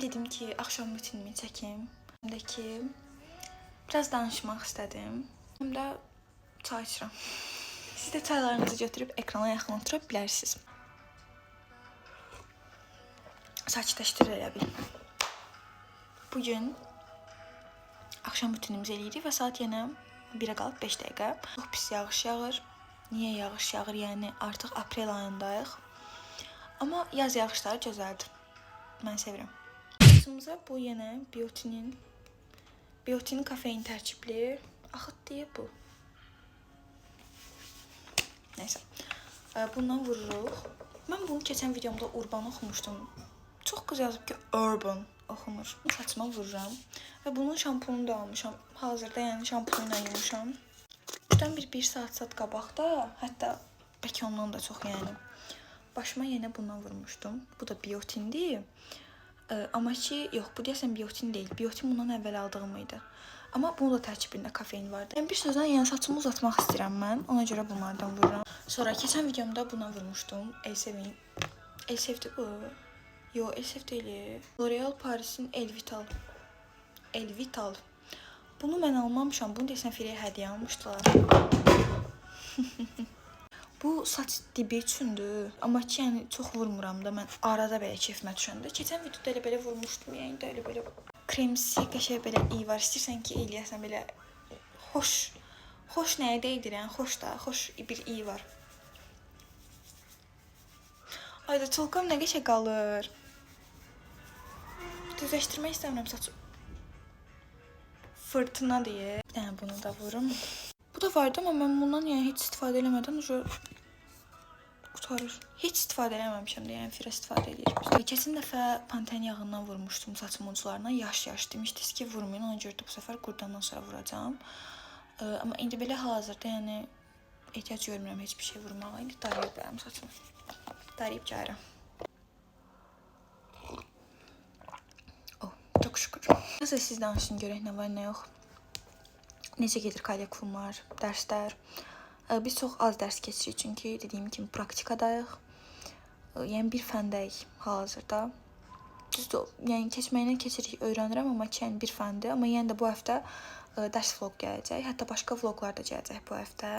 Dedim ki, axşam rutinimi çəkim. Həm də ki, biraz danışmaq istədim. Həm də çay içirəm. Siz də çaylarınızı götürüb ekrana yaxın otura bilərsiniz. Sakitləşdirir elə bil. Bugün axşam rutinimizi eləyirik və saat yenə 1-ə qalıb 5 dəqiqə. Çox pis yağış yağır. Niyə yağış yağır? Yəni artıq aprel ayındayıq. Amma yaz yağışları gözəldir. Mən sevirəm. Saçımıza bu yenə biotin kafein tərkibli axıt deyə bu. Nəysə. Bundan vururuq. Mən bunu keçən videomda urban oxumuşdum. Çox qız yazıb ki, urban oxumur. Saçıma vururam və bunun şampunu da almışam. Hazırda yəni şampunu ilə yumuşam. Buradan bir saat qabaqda, hətta bəlkə ondan da çox yəni. Başıma yenə bundan vurmuşdum. Bu da biotindir. Amma ki, yox, bu deyəsən biotin deyil. Biotin bundan əvvəl aldığım idi. Amma bunun da tərkibində kafein vardı. Yəni bir sözlə, yəni saçımı uzatmaq istəyirəm mən. Ona görə bunlardan vururam. Sonra keçən videomda bundan vurmuşdum. Elsevin. Elsevdir bu. Yox, Elsev deyil. L'Oreal Paris'in Elvital. Bunu mən almamışam. Bunu deyəsən Firiyə hədiyyə almışdılar. Bu saç dibi üçündür. Amma ki, yəni çox vurmuram da mən arada belə keyfimə düşəndə. Keçən videoda elə belə vurmuşdum. Yəni də elə belə kremsi, qəşəng belə iyi var. İstəyirsən ki, eləyəsən belə xoş nəyə deydirən, xoş bir iyi var. Ayda çolkam nə qəşəng qalır. Düzləşdirmək istəmirəm saçı. Fırtına deyə. Bir dənə bunu da vurum. Bu da vardı, amma mən bundan yəni heç istifadə eləmədən qutarır. Heç istifadə eləməmişəm də, yəni firə istifadə edirəm. Keçən dəfə panten yağından vurmuşdum saçımın uclarına. Yaş demişdiniz ki, vurmayın. Ona görə də bu səfər qurdandan sonra vuracağım. Amma indi belə hazırda yəni ehtiyac görmürəm heç bir şey vurmağa. İndi darayıb bilərəm saçımı. Darayıb gəlirəm. Çok şükür. Nasıl siz danışın görək nə var, nə yox. Necə gedir kollektivlər, dərslər. Biz çox az dərs keçirik çünki dediyim kimi praktikadayıq. Yəni bir fəndəyik hal-hazırda. Düzdür, yəni keçməyinə keçirik, öyrənirəm, amma ki, yəni bir fəndir. Amma yəni də bu həftə dərs vlog gələcək. Hətta başqa vloglar da gələcək bu həftə.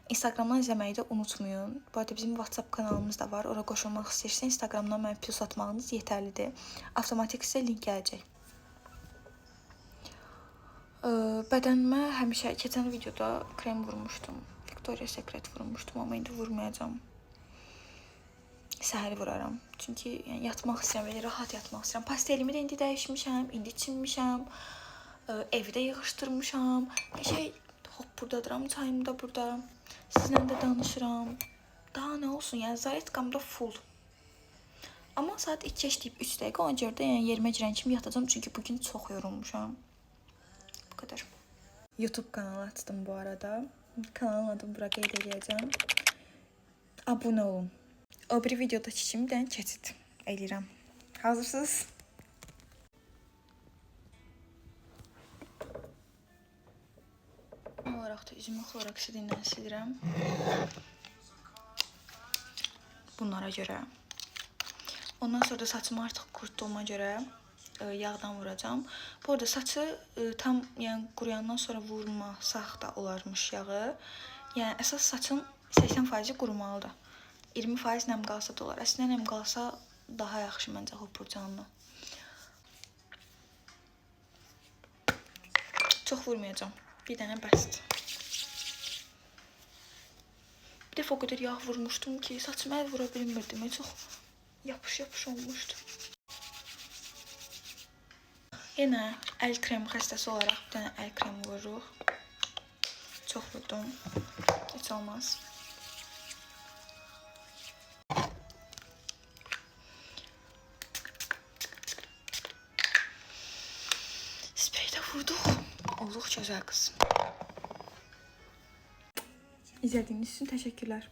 Instagramdan izləməyi də unutmayın. Bu arada bizim WhatsApp kanalımız da var. Ora qoşulmaq istəyirsə, Instagramdan mənə plus atmağınız yetərlidir. Avtomatik sizə link gələcək. Bədənimə həmişə keçən videoda krem vurmuşdum. Victoria's Secret vurmuşdum, amma indi vurmayacağam. Səhəri vuraram. Çünki yəni, yatmaq istəyirəm, belə rahat yatmaq istəyirəm. Pastelimi də indi dəyişmişəm, indi çinmişəm. Evi də yığışdırmışam. Hop buradadıram, çayım da burada. Sizinlə də danışıram. Daha nə olsun, yəni zayetkam da full. Amma saat 2 işləyib 3 dəqiqə, ona görə də yəni, yerimə girən kimi yatacağım. Çünki bugün çox yorulmuşam. Bu kadar. YouTube kanalı açtım bu arada. Kanalın adını bura qeyd edəcəm. Abunə olun. O bir videoda çişimdən keçid eləyirəm. Hazırsınız? Olaraq da üzümü xloroksidindən silirəm. Bunlara görə. Ondan sonra da saçımı artıq qurutduğuma görə yağdan vuracağım. Bu arada saçı tam yəni quruyandan sonra vurmasaq da olarmış yağı. Yəni əsas saçın 80% qurumalıdır. 20% nəm qalsa da olar. Əslində nəm qalsa daha yaxşı məncə hopurcanlı. Çox vurmayacağam. Bir dənə bəsdir. Bir dəfə o qədər yağ vurmuşdum ki, saçımı əl vura bilmirdim. Çox yapış olmuşdu. Yenə əl kremi xəstəsi olaraq bir dənə əl kremi vururuq. Çox vurdum. Heç olmaz. Sprey də vurduq. Olduq gözəl qız. İzlədiyiniz üçün təşəkkürlər.